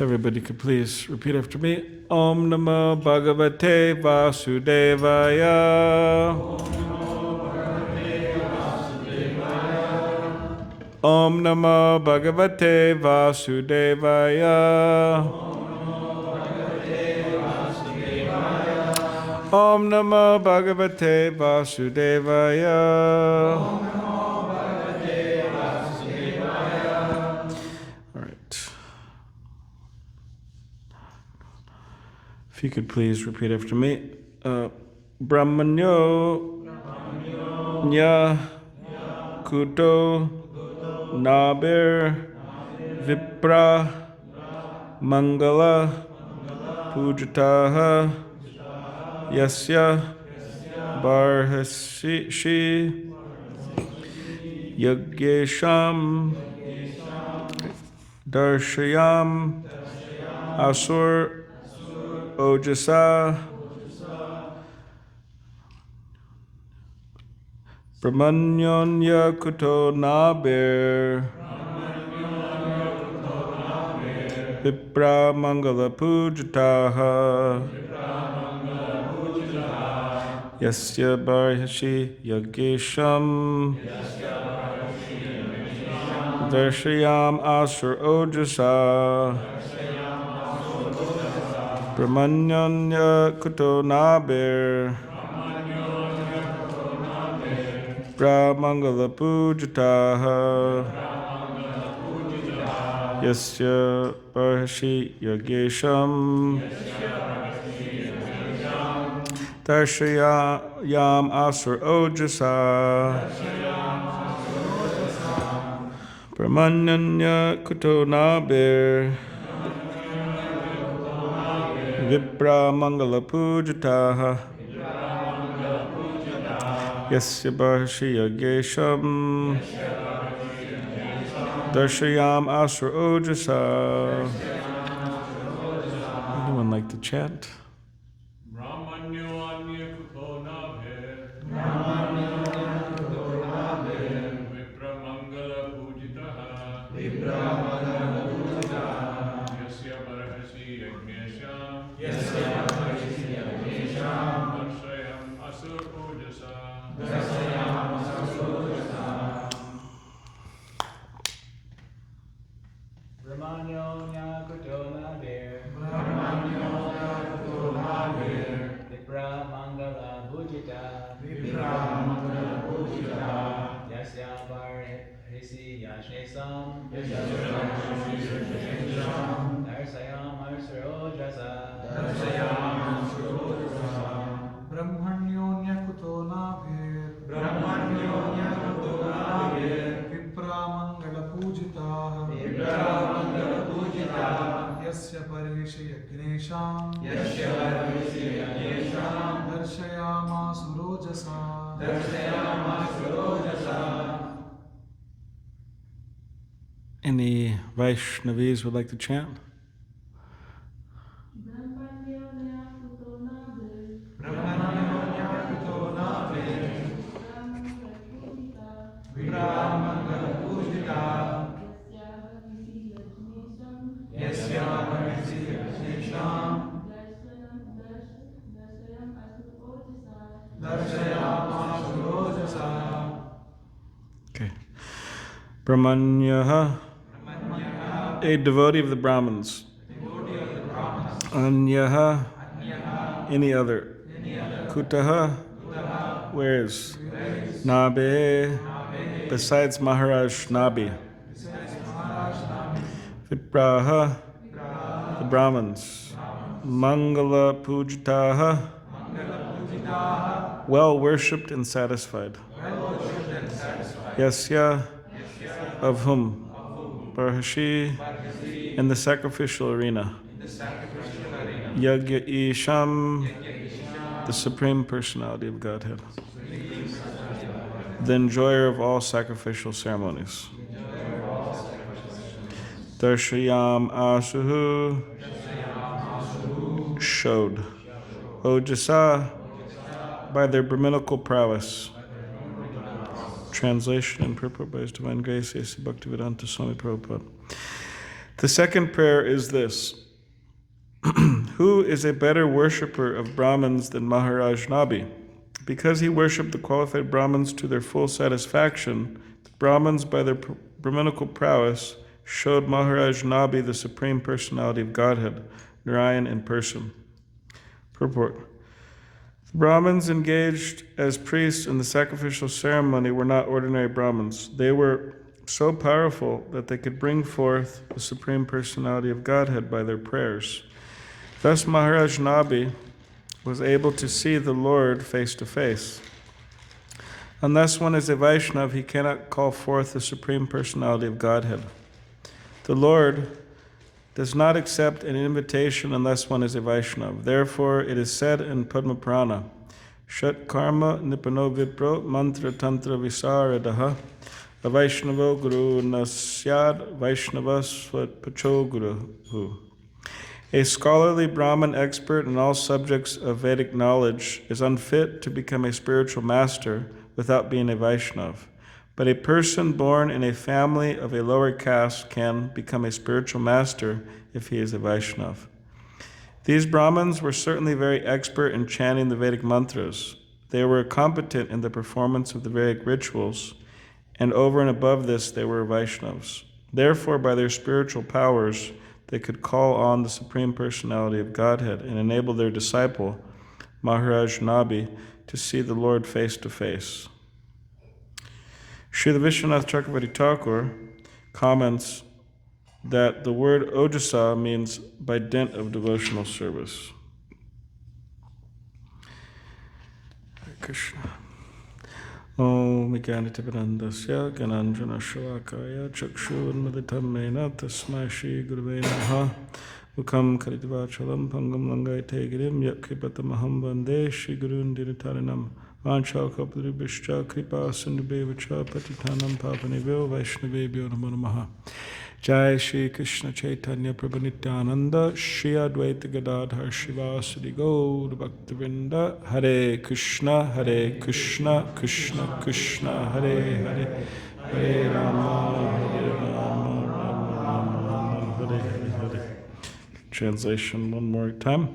If everybody could please repeat after me. Om Namo Bhagavate Vasudevaya. Om Namo Bhagavate Vasudevaya. Om Namo Bhagavate Vasudevaya. All right. If you could please repeat after me. Brahmanyo Nya Kuto Nabir Vipra Mangala Pujataha Yasya Barhashi Yagyesham Darshayam Asur Ojasa Brahmanyonya Kuto Nabir Vipra Mangala Pujataha Yasya Barhashi Yagesham Darshayam Asur Ojasa Brahmanyanya Kuto Nabir Brahmangala Pujataha Yasya Barhashi Yagesham Darshayam Asur Ojasa Brahmanyanya Kuto Nabir Vipra Mangala Pujataha Yasya Barhashi Yagesham Darshayam Asur Ojasa. Anyone like to chant? Any Vaishnavis would like to chant? Okay. Brahmanyaha, a devotee of the Brahmins. Anyaha, any other. Kutaha, where's? Nabe, besides Maharaj Nabi. Vipraha, the Brahmins. Mangala Pujataha, well worshipped and satisfied. Yasya, of whom? Barhashi, in the sacrificial arena. Yagya Isham, the Supreme Personality of Godhead. The enjoyer of all sacrificial ceremonies. Darshayam Asuhu, showed. Ojasa, by their Brahminical prowess. Translation and purport by His Divine Grace, A.C. Bhaktivedanta Swami Prabhupada. The second prayer is this. Who is a better worshipper of Brahmins than Maharaj Nabi? Because he worshipped the qualified Brahmins to their full satisfaction, the Brahmins, by their Brahminical prowess, showed Maharaj Nabi the Supreme Personality of Godhead, Narayan in person. Purport. The Brahmins engaged as priests in the sacrificial ceremony were not ordinary Brahmins. They were so powerful that they could bring forth the Supreme Personality of Godhead by their prayers. Thus Maharaj Nabi was able to see the Lord face to face. Unless one is a Vaishnav, he cannot call forth the Supreme Personality of Godhead. The Lord does not accept an invitation unless one is a Vaishnav. Therefore, it is said in Padma Purana, Shat karma nipano vipro mantra tantra visaradaha avaishnavo guru nasyad vaishnava swat pacho guru. A scholarly Brahmin expert in all subjects of Vedic knowledge is unfit to become a spiritual master without being a Vaishnav. But a person born in a family of a lower caste can become a spiritual master if he is a Vaishnav. These Brahmins were certainly very expert in chanting the Vedic mantras. They were competent in the performance of the Vedic rituals, and over and above this, they were Vaishnavas. Therefore, by their spiritual powers, they could call on the Supreme Personality of Godhead and enable their disciple, Maharaj Nabi, to see the Lord face to face. Srila Vishwanath Chakravarti Thakur comments that the word ojasa means by dint of devotional service. Hare Krishna. Om Jnanatimirandasya Gyananjana Shalakaya Chakshurunmilitam Mena Tasmai Shri Gurave Namaha Mukam Karitvachalam Pangam Langaite Girim Yat Kripatamaham Vande Shri Gurun Dinatarinam Vanchal Kapadribhishcha Kripa Sindhubevacha Patitanam Papanebhyo Vaishnavebhyo Namo Namaha. Jai Shri Krishna Chaitanya Prabhu Nityananda Shri Advaita Gadadhar Shivasadi Gaur Bhaktivinoda Hare Krishna Krishna Krishna Hare Hare Hare Rama Rama Hare Hare. Translation one more time.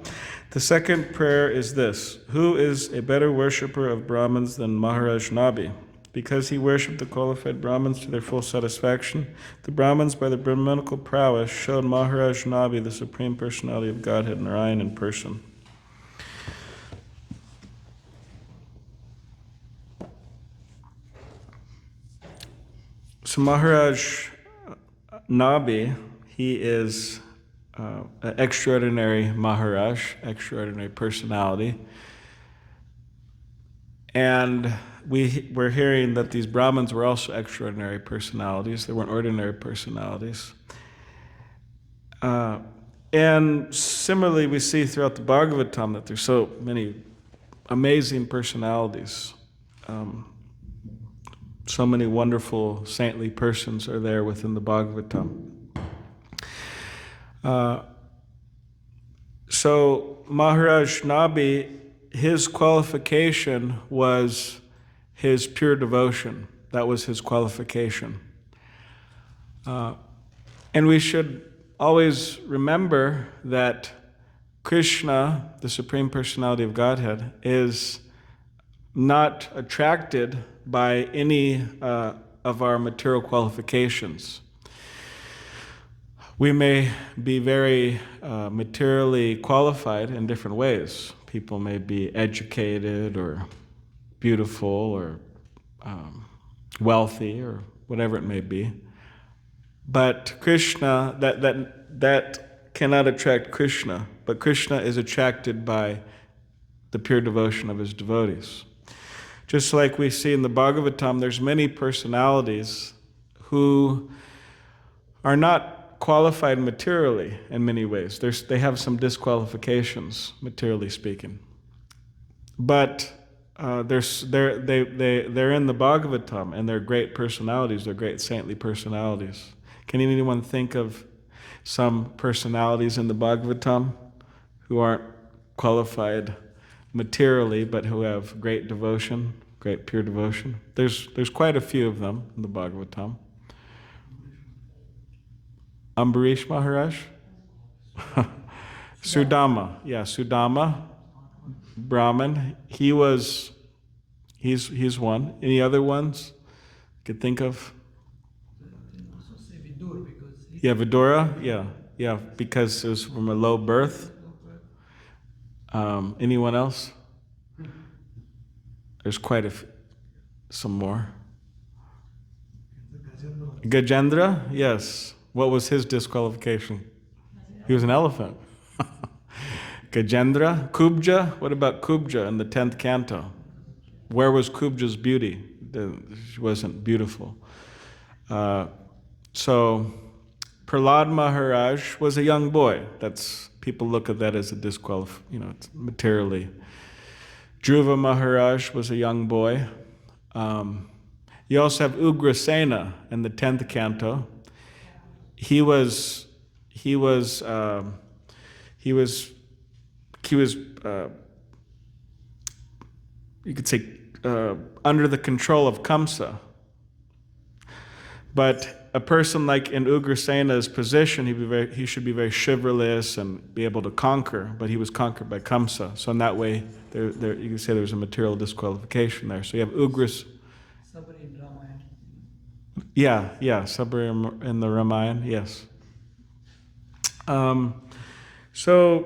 The second prayer is this. Who is a better worshipper of Brahmins than Maharaj Nabi? Because he worshipped the qualified Brahmins to their full satisfaction, the Brahmins, by their Brahminical prowess, showed Maharaj Nabi the Supreme Personality of Godhead, Narayan in person. So Maharaj Nabi, he is an extraordinary Maharaj, extraordinary personality. And we're hearing that these Brahmins were also extraordinary personalities. They weren't ordinary personalities. And similarly, we see throughout the Bhagavatam that there's so many amazing personalities. So many wonderful, saintly persons are there within the Bhagavatam. So Maharaj Nabi, his qualification was his pure devotion. That was his qualification. And we should always remember that Krishna, the Supreme Personality of Godhead, is not attracted by any of our material qualifications. We may be very materially qualified in different ways. People may be educated or beautiful or wealthy or whatever it may be. But Krishna, that cannot attract Krishna. But Krishna is attracted by the pure devotion of his devotees. Just like we see in the Bhagavatam, there's many personalities who are not qualified materially in many ways. They have some disqualifications, materially speaking. But they're in the Bhagavatam, and they're great personalities. They're great saintly personalities. Can anyone think of some personalities in the Bhagavatam who aren't qualified materially, but who have great devotion, great pure devotion? There's quite a few of them in the Bhagavatam. Ambarish Maharaj? Sudama. Yeah, Sudama, Brahman. He's one. Any other ones you could think of? Yeah, Vidura. Yeah, because it was from a low birth. Anyone else? There's quite some more. Gajendra, yes. What was his disqualification? He was an elephant. Gajendra, Kubja. What about Kubja in the 10th canto? Where was Kubja's beauty? She wasn't beautiful. So Prahlad Maharaj was a young boy. People look at that as a disqualification, it's materially. Dhruva Maharaj was a young boy. You also have Ugrasena in the 10th canto. He was you could say under the control of Kamsa. But a person like in Ugrasena's position, he should be very chivalrous and be able to conquer, but he was conquered by Kamsa. So in that way, you can say there's a material disqualification there. So you have Ugras. Sabri in Ramayana. Yeah, Sabri in the Ramayana, yes. So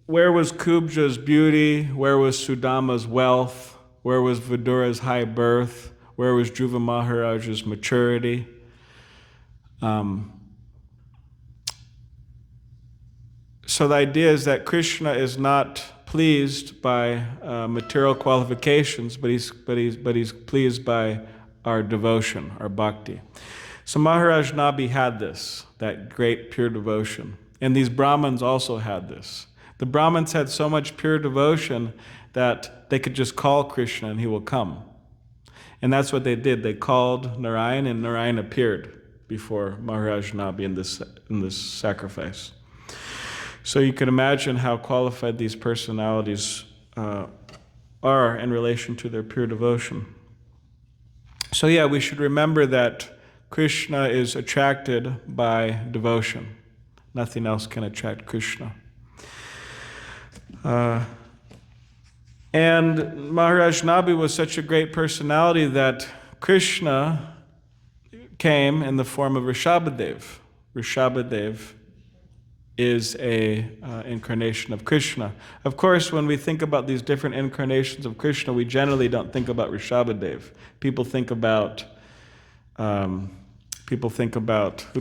where was Kubja's beauty? Where was Sudama's wealth? Where was Vidura's high birth? Where was Dhruva Maharaj's maturity? So the idea is that Krishna is not pleased by material qualifications, but he's pleased by our devotion, our bhakti. So Maharaj Nabi had this, that great pure devotion. And these Brahmins also had this. The Brahmins had so much pure devotion that they could just call Krishna and he will come. And that's what they did. They called Narayan and Narayan appeared before Maharaj Nabi in this sacrifice. So you can imagine how qualified these personalities are in relation to their pure devotion. So yeah, we should remember that Krishna is attracted by devotion. Nothing else can attract Krishna. And Maharaj Nabi was such a great personality that Krishna came in the form of Rishabhadev. Rishabhadev is a incarnation of Krishna. Of course, when we think about these different incarnations of Krishna, we generally don't think about Rishabhadev. People think about, who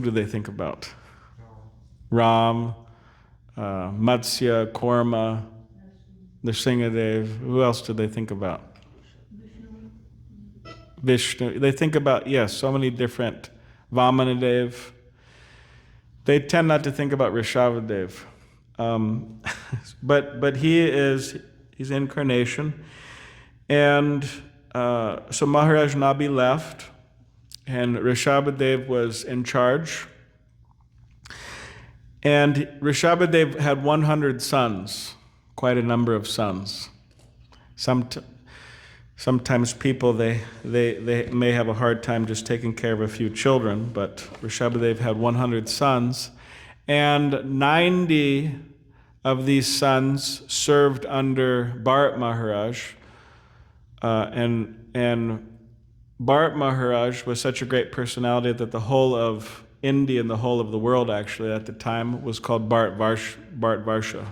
do they think about? Ram, Matsya, Korma, Nrsingadev. Who else do they think about? Vishnu. They think about, yes, so many different, Vamanadev. They tend not to think about Rishabhadev. But he's incarnation. And so Maharaj Nabi left, and Rishabhadev was in charge. And Rishabhadev had 100 sons, quite a number of sons. Sometimes people, they may have a hard time just taking care of a few children, but Rishabhadev had 100 sons, and 90 of these sons served under Bharat Maharaj, and Bharat Maharaj was such a great personality that the whole of India and the whole of the world actually at the time was called Bharatvarsha.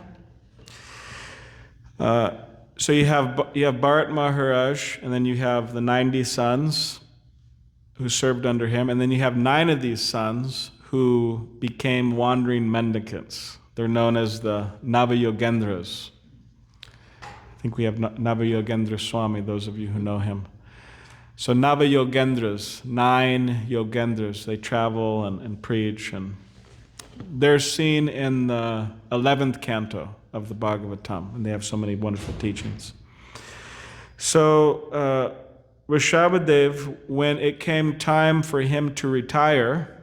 So you have Bharat Maharaj, and then you have the 90 sons who served under him, and then you have 9 of these sons who became wandering mendicants. They're known as the Navayogendras. I think we have Navayogendra Swami, those of you who know him. So Navayogendras, 9 Yogendras, they travel and preach, and they're seen in the 11th canto of the Bhagavatam, and they have so many wonderful teachings. So Rishabhadev, when it came time for him to retire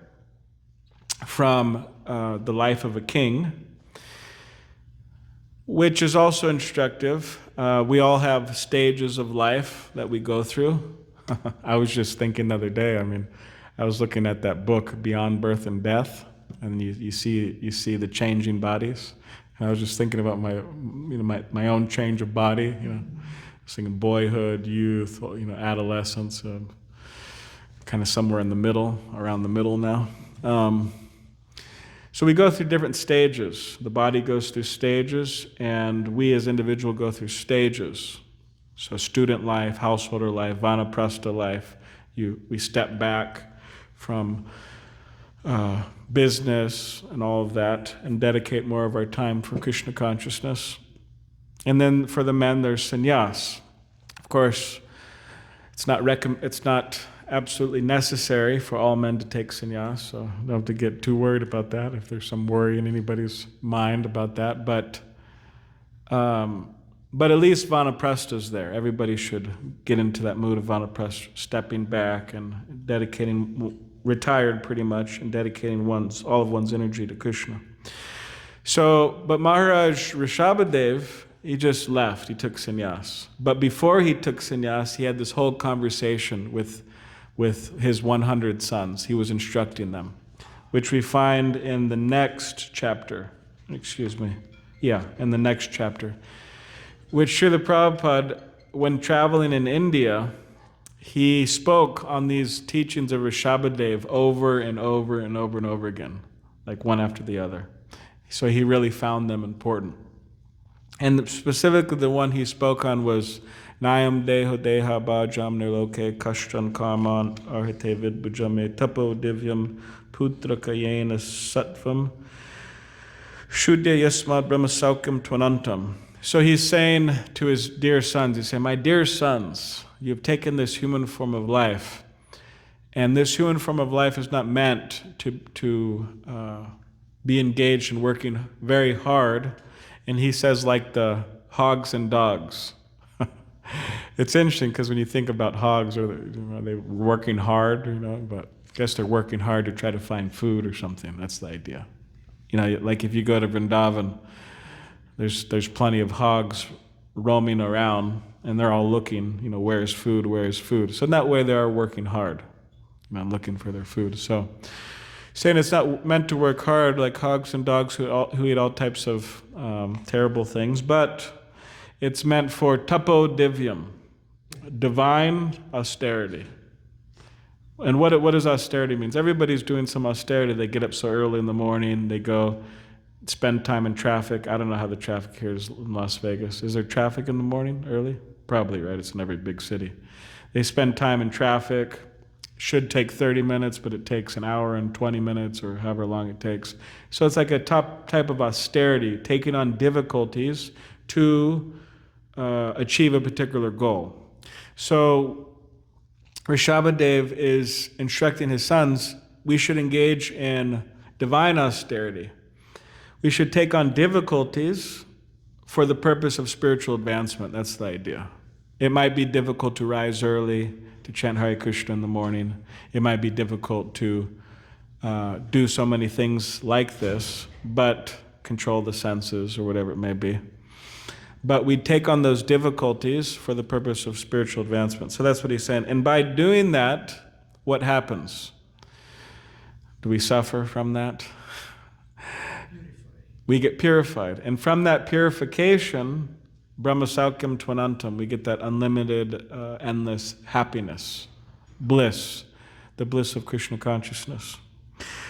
from the life of a king, which is also instructive, we all have stages of life that we go through. I was just thinking the other day, I was looking at that book, Beyond Birth and Death, and you see the changing bodies. And I was just thinking about my own change of body. I was thinking boyhood, youth, adolescence, kind of somewhere in the middle, around the middle now. So we go through different stages. The body goes through stages, and we as individuals go through stages. So student life, householder life, vanaprastha life. We step back from business and all of that and dedicate more of our time for Krishna consciousness. And then for the men, there's sannyas. Of course, it's not absolutely necessary for all men to take sannyas, so don't have to get too worried about that if there's some worry in anybody's mind about that. But at least vanaprastha's there. Everybody should get into that mood of vanaprastha, stepping back and retired pretty much, and dedicating all of one's energy to Krishna. So, but Maharaj Rishabhadev, he just left. He took sannyas. But before he took sannyas, he had this whole conversation with his 100 sons. He was instructing them, which we find in the next chapter. In the next chapter. Which Srila Prabhupada, when traveling in India, he spoke on these teachings of Rishabhadev over and over and over and over again, like one after the other. So he really found them important. And specifically the one he spoke on was Nayam deho deha bhajam nirloke kashtan karman arhate vidbhujame tapo divyam putra kayena sattvam shuddha yasmad brahmasaukam tvanantam. So he's saying to his dear sons, he's saying, my dear sons, you've taken this human form of life, and this human form of life is not meant to be engaged in working very hard. And he says, like the hogs and dogs. It's interesting because when you think about hogs, are they working hard, but I guess they're working hard to try to find food or something. That's the idea. Like if you go to Vrindavan, there's plenty of hogs roaming around, and they're all looking, where's food, where's food. So in that way, they are working hard, looking for their food. So saying it's not meant to work hard like hogs and dogs who eat all types of terrible things, but it's meant for tapo divyam, divine austerity. And what does austerity mean? Everybody's doing some austerity. They get up so early in the morning, they go spend time in traffic. I don't know how the traffic here is in Las Vegas. Is there traffic in the morning early? Probably, right? It's in every big city. They spend time in traffic. Should take 30 minutes, but it takes an hour and 20 minutes or however long it takes. So it's like a type of austerity, taking on difficulties to achieve a particular goal. So Rishabhadev is instructing his sons, we should engage in divine austerity. We should take on difficulties for the purpose of spiritual advancement. That's the idea. It might be difficult to rise early, to chant Hare Krishna in the morning. It might be difficult to do so many things like this, but control the senses or whatever it may be. But we take on those difficulties for the purpose of spiritual advancement. So that's what he's saying. And by doing that, what happens? Do we suffer from that? We get purified. And from that purification, Brahmasaukam Tvanantam, we get that unlimited, endless happiness, bliss, the bliss of Krishna consciousness.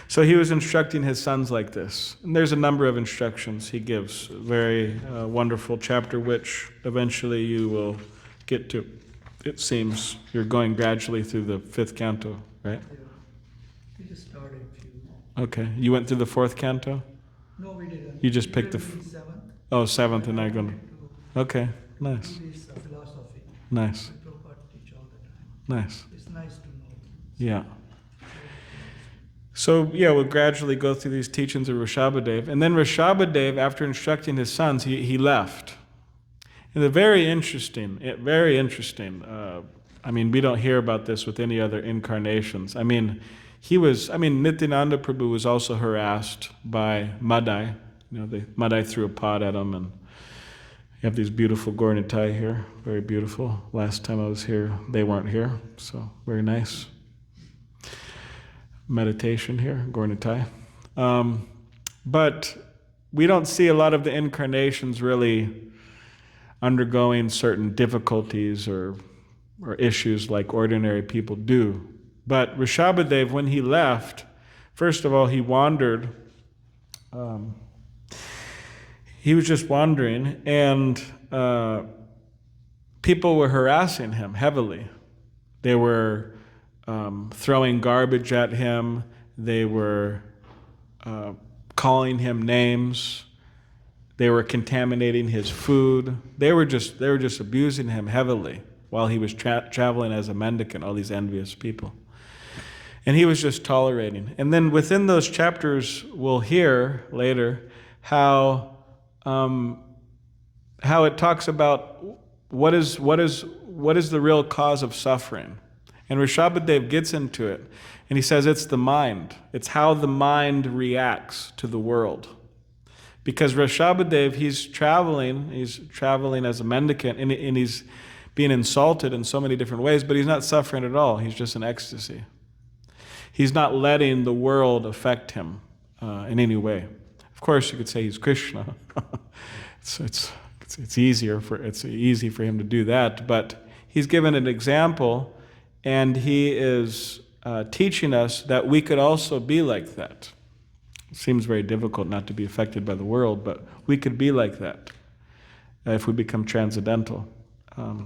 So he was instructing his sons like this. And there's a number of instructions he gives, a very wonderful chapter, which eventually you will get to. It seems you're going gradually through the 5th canto, right? Yeah. We just started a few. Okay. You went through the 4th canto? No, we didn't. You just We picked the... did in 7th. Oh, 7th, and I go... to Okay, nice, do this philosophy. nice, We Prabhupada teach all the time. nice. It's nice to know. Yeah. So, we'll gradually go through these teachings of Rishabhadev. And then Rishabhadev, after instructing his sons, he left. And very interesting. We don't hear about this with any other incarnations. Nityananda Prabhu was also harassed by Madai. Madai threw a pot at him, and you have these beautiful Gaur Nitai here, very beautiful. Last time I was here, they weren't here, so very nice. Meditation here, Gaur Nitai. But we don't see a lot of the incarnations really undergoing certain difficulties or issues like ordinary people do. But Rishabhadev, when he left, first of all, he wandered. He was just wandering, and people were harassing him heavily. They were throwing garbage at him. They were calling him names. They were contaminating his food. They were just abusing him heavily while he was traveling as a mendicant, all these envious people. And he was just tolerating. And then within those chapters, we'll hear later how it talks about what is the real cause of suffering. And Rishabhadev gets into it, and he says it's the mind. It's how the mind reacts to the world. Because Rishabhadev, he's traveling as a mendicant, and he's being insulted in so many different ways, but he's not suffering at all. He's just in ecstasy. He's not letting the world affect him in any way. Of course, you could say he's Krishna. It's easy for him to do that, but he's given an example, and he is teaching us that we could also be like that. It seems very difficult not to be affected by the world, but we could be like that if we become transcendental,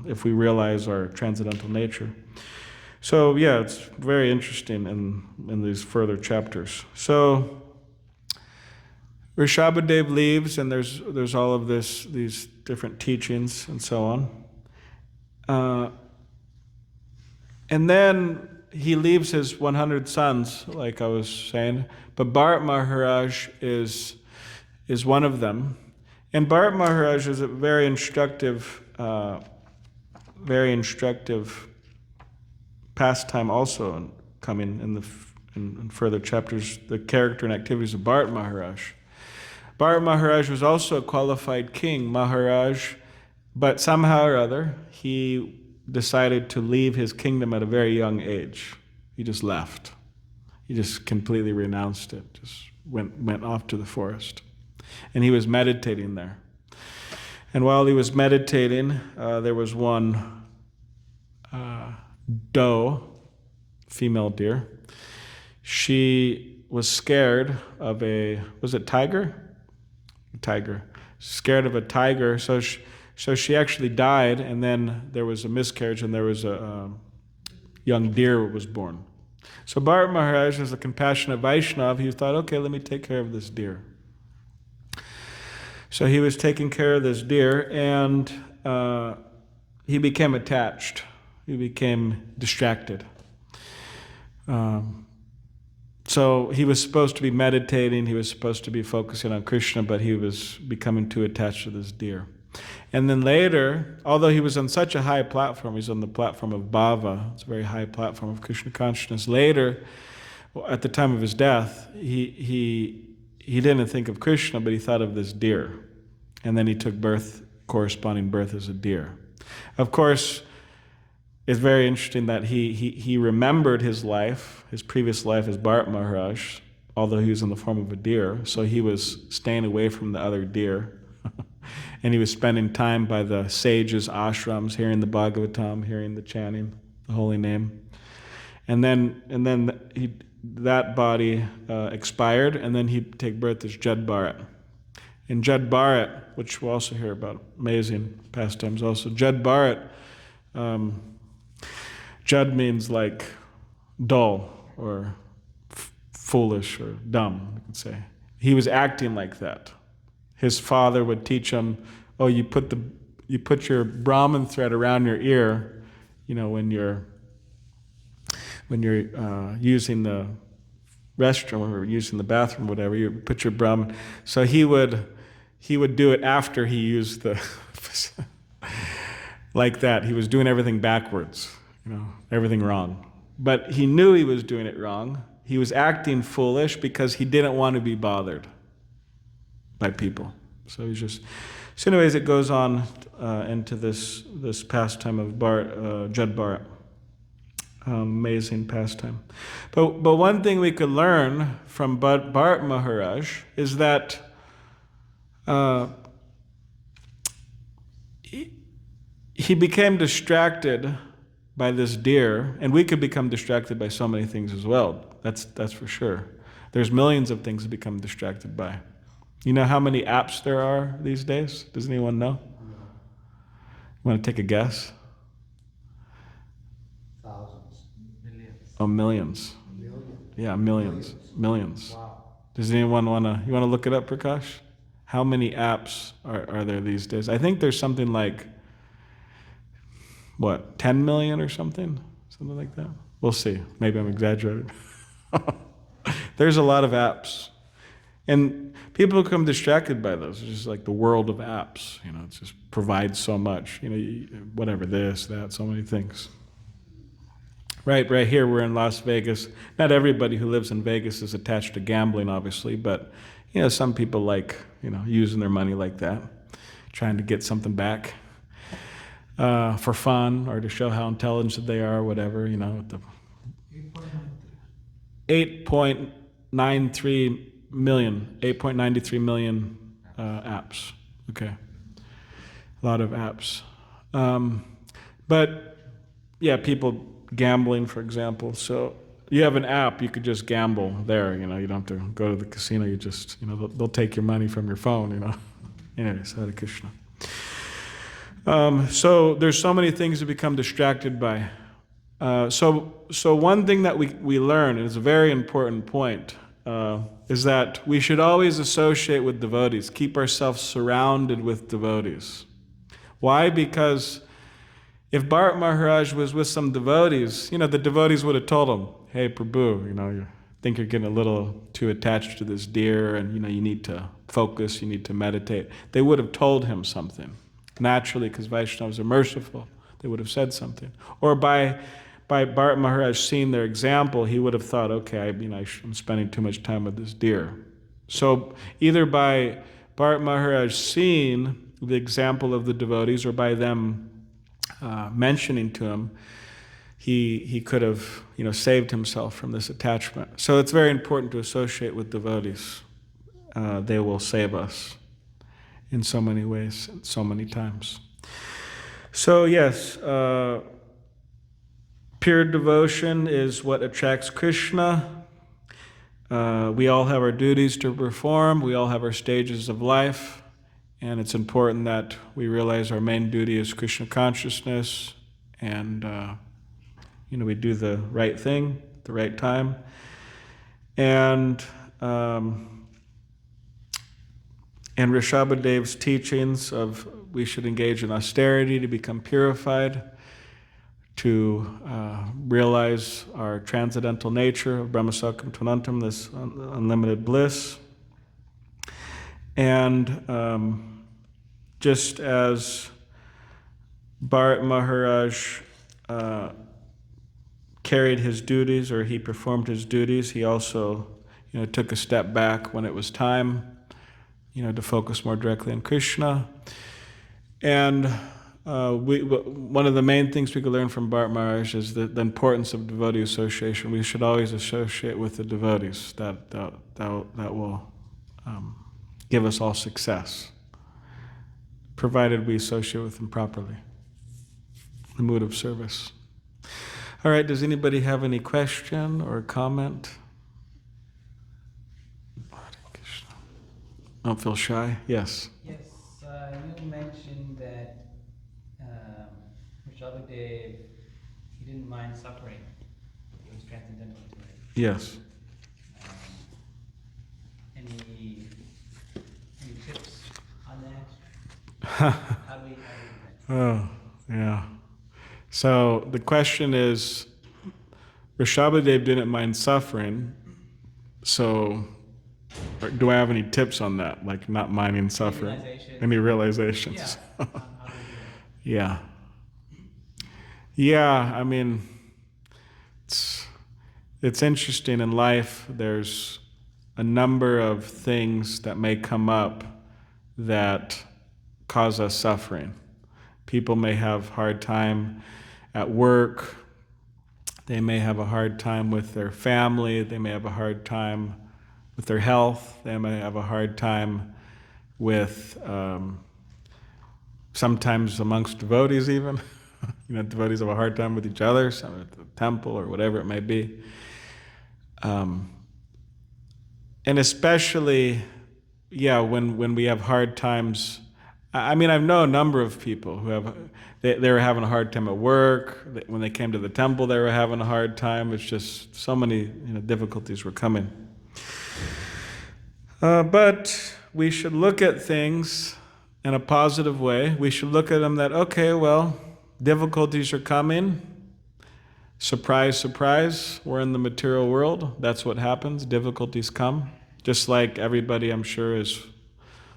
if we realize our transcendental nature. So yeah, it's very interesting in these further chapters. So Rishabhadev leaves, and there's all of these different teachings and so on. And then he leaves his 100 sons, like I was saying, but Bharat Maharaj is one of them. And Bharat Maharaj is a very instructive pastime also coming in further chapters, the character and activities of Bharat Maharaj. Bharat Maharaj was also a qualified king, Maharaj, but somehow or other, he decided to leave his kingdom at a very young age. He just left. He just completely renounced it, just went off to the forest. And he was meditating there. And while he was meditating, there was one doe, female deer. She was scared of was it tiger? Tiger. Scared of a tiger, so she actually died, and then there was a miscarriage, and there was a young deer was born. So Bharat Maharaj, as a compassionate Vaishnava, he thought, okay, let me take care of this deer. So he was taking care of this deer, and he became attached. He became distracted. So he was supposed to be meditating, he was supposed to be focusing on Krishna, but he was becoming too attached to this deer. And then later, although he was on such a high platform, he's on the platform of Bhava, it's a very high platform of Krishna consciousness. Later, at the time of his death, he didn't think of Krishna, but he thought of this deer. And then he took corresponding birth as a deer. Of course, it's very interesting that he remembered his life, his previous life as Bharat Maharaj, although he was in the form of a deer. So he was staying away from the other deer. And he was spending time by the sages' ashrams, hearing the Bhagavatam, hearing the chanting, the holy name. And then that body expired, and then he'd take birth as Jad Bharat. And Jad Bharat, which we'll also hear about, amazing pastimes also. Jad Bharat, Jad means like dull or foolish or dumb, you could say. He was acting like that. His father would teach him, oh, you put your Brahman thread around your ear, when you're using the restroom or using the bathroom, whatever, you put your Brahman. So he would do it after he used the like that. He was doing everything backwards, everything wrong. But he knew he was doing it wrong. He was acting foolish because he didn't want to be bothered by people. So anyways, it goes on into this pastime of Jad Bharat. Amazing pastime. But one thing we could learn from Bharat Maharaj is that he became distracted by this deer, and we could become distracted by so many things as well. That's for sure. There's millions of things to become distracted by. You know how many apps there are these days? Does anyone know? You want to take a guess? Thousands. Millions. Oh, millions. Millions. Yeah, millions. Millions. Wow. Does anyone want to look it up, Prakash? How many apps are there these days? I think there's something like, 10 million or something? Something like that? We'll see. Maybe I'm exaggerating. There's a lot of apps. And people become distracted by those. It's just like the world of apps. It just provides so much. Whatever, this, that, so many things. Right here, we're in Las Vegas. Not everybody who lives in Vegas is attached to gambling, obviously, but some people like, using their money like that, trying to get something back for fun or to show how intelligent they are, whatever, with the 8.93 million apps. Okay. A lot of apps. But yeah, people gambling, for example. So you have an app, you could just gamble there, you don't have to go to the casino, you just, they'll take your money from your phone, Anyways, Hare Krishna. So there's so many things to become distracted by. So one thing that we learn, and it's a very important point, is that we should always associate with devotees, keep ourselves surrounded with devotees. Why? Because if Bharat Maharaj was with some devotees, the devotees would have told him, hey, Prabhu, you think you're getting a little too attached to this deer, and you need to focus, you need to meditate. They would have told him something. Naturally, because Vaishnavas are merciful, they would have said something. Or by Bharat Maharaj seeing their example, he would have thought, okay, I'm spending too much time with this deer. So either by Bharat Maharaj seeing the example of the devotees, or by them mentioning to him, he could have saved himself from this attachment. So it's very important to associate with devotees. They will save us in so many ways, so many times. So yes, pure devotion is what attracts Krishna. We all have our duties to perform. We all have our stages of life. And it's important that we realize our main duty is Krishna consciousness, and we do the right thing at the right time. And Rishabhadev's teachings of we should engage in austerity to become purified, to realize our transcendental nature of Brahmasakam Tvanantam, this unlimited bliss. And just as Bharat Maharaj carried his duties, or he performed his duties, he also took a step back when it was time to focus more directly on Krishna. And one of the main things we could learn from Bharat Maharaj is the importance of devotee association. We should always associate with the devotees. That will give us all success, provided we associate with them properly, the mood of service. All right, does anybody have any question or comment? Don't feel shy. Yes. Yes, you mentioned that Rishabhadev, he didn't mind suffering. He was transcendental to it. Yes. Any tips on that? How do we do that? Oh, yeah. So the question is, Rishabhadev didn't mind suffering, so do I have any tips on that? Like not minding suffering? Any realizations? Yeah. How do we do that? Yeah. Yeah, it's interesting in life. There's a number of things that may come up that cause us suffering. People may have hard time at work. They may have a hard time with their family. They may have a hard time with their health. They may have a hard time with, sometimes amongst devotees even. Devotees have a hard time with each other, some at the temple or whatever it may be. And especially, when we have hard times. I mean, I've known a number of people who they were having a hard time at work. When they came to the temple, they were having a hard time. It's just so many difficulties were coming. But we should look at things in a positive way. We should look at them that, okay, well, difficulties are coming. Surprise, surprise, we're in the material world. That's what happens. Difficulties come. Just like everybody, I'm sure, is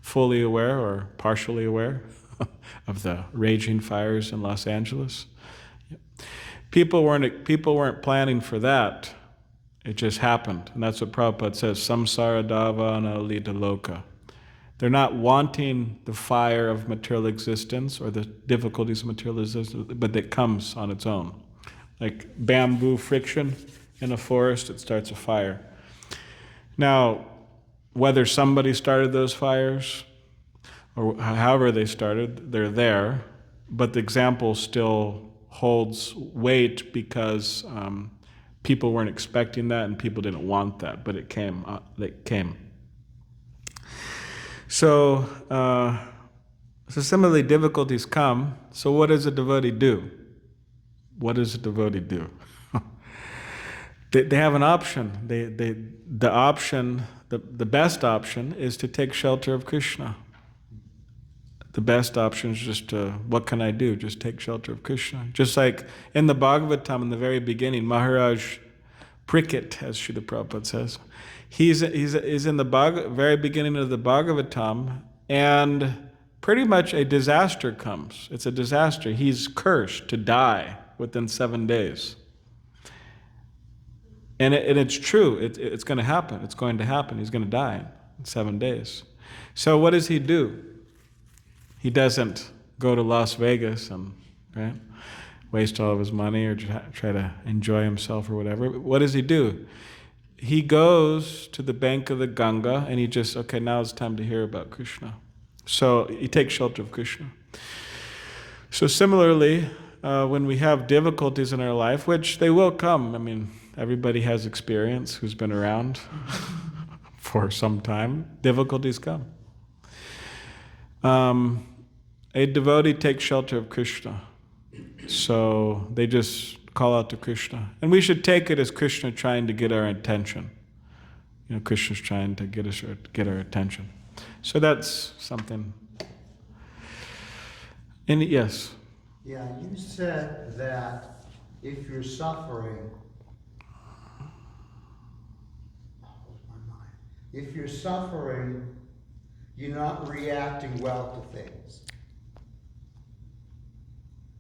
fully aware or partially aware of the raging fires in Los Angeles. People weren't planning for that. It just happened. And that's what Prabhupada says, samsara davana lita loka. They're not wanting the fire of material existence or the difficulties of material existence, but it comes on its own. Like bamboo friction in a forest, it starts a fire. Now, whether somebody started those fires or however they started, they're there, but the example still holds weight because people weren't expecting that and people didn't want that, but it came. So similarly, difficulties come. So what does a devotee do? What does a devotee do? They have an option. The best option is to take shelter of Krishna. The best option is just what can I do? Just take shelter of Krishna. Just like in the Bhagavatam, in the very beginning, Maharaj Prikit, as Srila Prabhupada says, he's in the very beginning of the Bhagavatam, and pretty much a disaster comes. It's a disaster. He's cursed to die within 7 days. And it's true. It's going to happen. It's going to happen. He's going to die in 7 days. So what does he do? He doesn't go to Las Vegas and waste all of his money or try to enjoy himself or whatever. What does he do? He goes to the bank of the Ganga and he just, now it's time to hear about Krishna. So he takes shelter of Krishna. So similarly, when we have difficulties in our life, which they will come, I mean, everybody has experience who's been around for some time, difficulties come. A devotee takes shelter of Krishna. So they just call out to Krishna. And we should take it as Krishna trying to get our attention. Krishna's trying to get our attention. So that's something. And yes? Yeah, you said that if you're suffering, if you're suffering, you're not reacting well to things.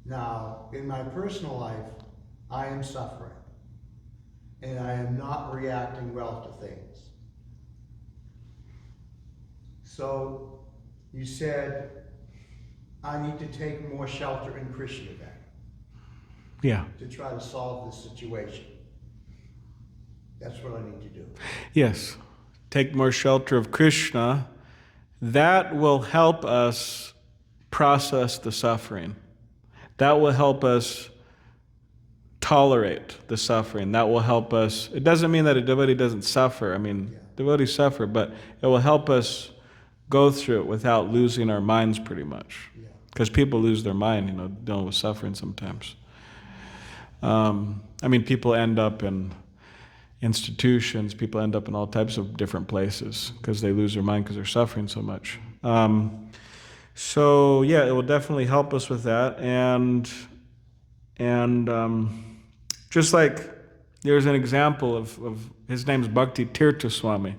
Now, in my personal life, I am suffering, and I am not reacting well to things. So, you said, I need to take more shelter in Krishna then. Yeah. To try to solve this situation. That's what I need to do. Yes. Take more shelter of Krishna. That will help us process the suffering. That will help us tolerate the suffering. That will help us. It doesn't mean that a devotee doesn't suffer. I mean, devotees suffer, but it will help us go through it without losing our minds pretty much. Because people lose their mind, dealing with suffering sometimes. People end up in institutions, people end up in all types of different places because they lose their mind because they're suffering so much. It will definitely help us with that. And just like there's an example of his name's Bhakti Tirtha Swami.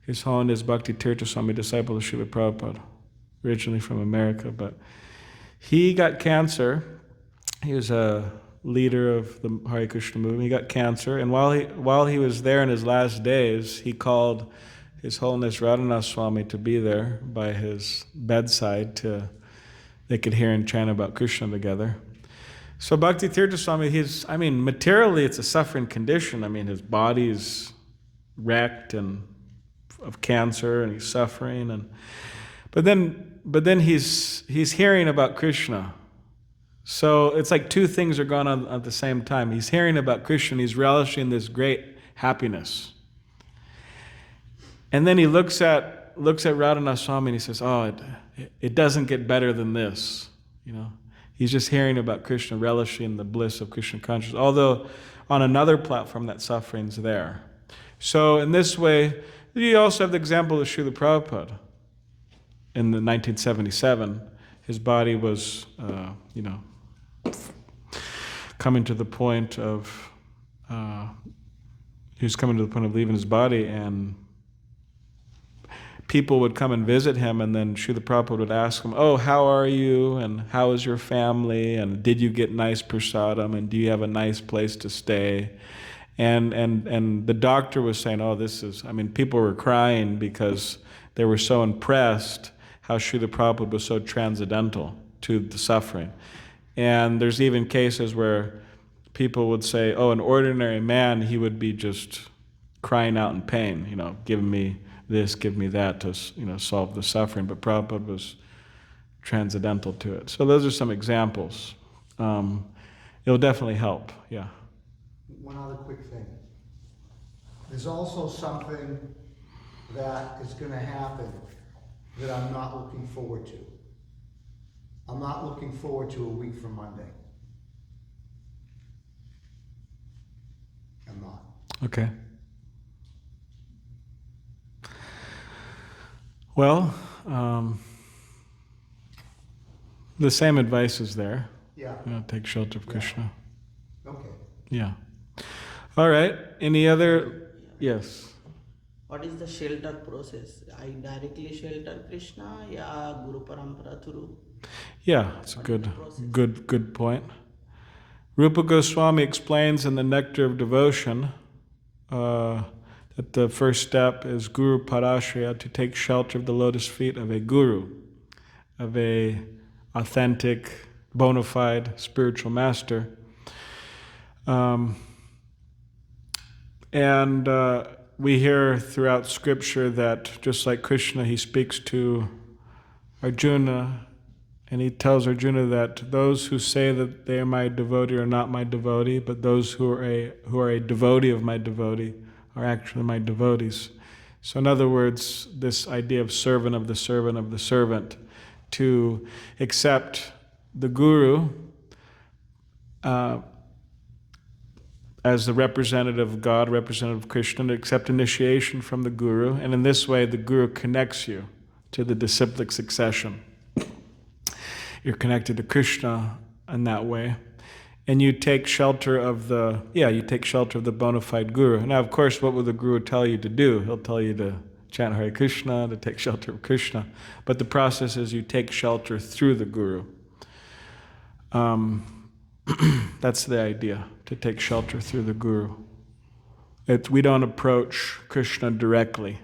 His Holiness Bhakti Tirtha Swami, disciple of Srila Prabhupada, originally from America, but he got cancer. He was a leader of the Hare Krishna movement. He got cancer, and while he was there in his last days, he called His Holiness Radhanath Swami to be there by his bedside they could hear him chant about Krishna together. So Bhakti Tirtha Swami, materially it's a suffering condition. I mean, his body's wrecked and of cancer, and he's suffering, but then he's hearing about Krishna. So it's like two things are going on at the same time. He's hearing about Krishna, he's relishing this great happiness. And then he looks at Radhanath Swami and he says, "Oh, it doesn't get better than this." You know, he's just hearing about Krishna, relishing the bliss of Krishna consciousness. Although on another platform, that suffering's there. So in this way, you also have the example of Srila Prabhupada. In the 1977, his body was, coming to the point of, he was coming to the point of leaving his body, and people would come and visit him, and then Srila Prabhupada would ask him, "Oh, how are you? And how is your family? And did you get nice prasadam? And do you have a nice place to stay?" And the doctor was saying, "Oh, people were crying because they were so impressed how Srila Prabhupada was so transcendental to the suffering." And there's even cases where people would say, "Oh, an ordinary man, he would be just crying out in pain, give me this, give me that to, solve the suffering." But Prabhupada was transcendental to it. So those are some examples. It'll definitely help, yeah. One other quick thing. There's also something that is going to happen that I'm not looking forward to. I'm not looking forward to a week from Monday. I'm not. Okay. Well, the same advice is there. Yeah. Take shelter of Krishna. Okay. Yeah. All right. Any other? Yes. What is the shelter process? I directly shelter Krishna, ya Guru Parampara through? Yeah, it's a good point. Rupa Goswami explains in the Nectar of Devotion that the first step is Guru Parashraya, to take shelter of the lotus feet of a guru, of a authentic, bona fide spiritual master. And we hear throughout Scripture that just like Krishna, he speaks to Arjuna, and he tells Arjuna that those who say that they are my devotee are not my devotee, but those who are a devotee of my devotee are actually my devotees. So in other words, this idea of servant of the servant of the servant, to accept the guru as the representative of God, representative of Krishna, to accept initiation from the guru, and in this way the guru connects you to the disciplic succession. You're connected to Krishna in that way. And you take shelter of the bona fide guru. Now, of course, what will the guru tell you to do? He'll tell you to chant Hare Krishna, to take shelter of Krishna. But the process is you take shelter through the guru. That's the idea, to take shelter through the guru. We don't approach Krishna directly,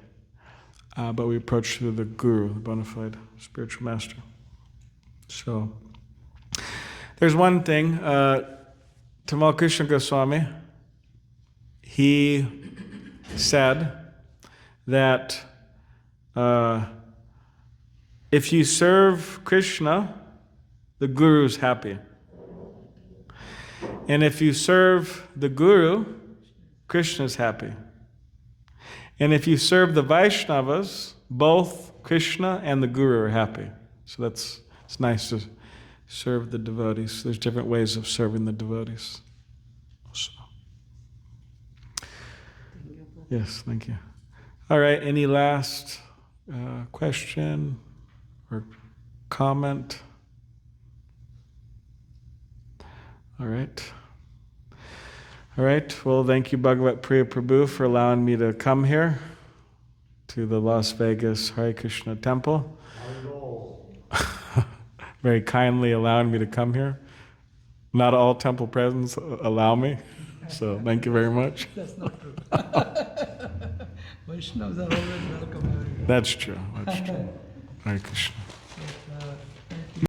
but we approach through the guru, the bona fide spiritual master. So, there's one thing, Tamal Krishna Goswami, he said that if you serve Krishna, the guru is happy. And if you serve the guru, Krishna is happy. And if you serve the Vaishnavas, both Krishna and the guru are happy. So it's nice to serve the devotees. There's different ways of serving the devotees. So. Yes, thank you. All right, any last question or comment? All right. All right, well, thank you, Bhagavat Priya Prabhu, for allowing me to come here to the Las Vegas Hare Krishna temple. Very kindly allowing me to come here. Not all temple presidents allow me, so thank you very much. That's not true. Vaishnavas are always welcome everywhere. That's true. Hare Krishna.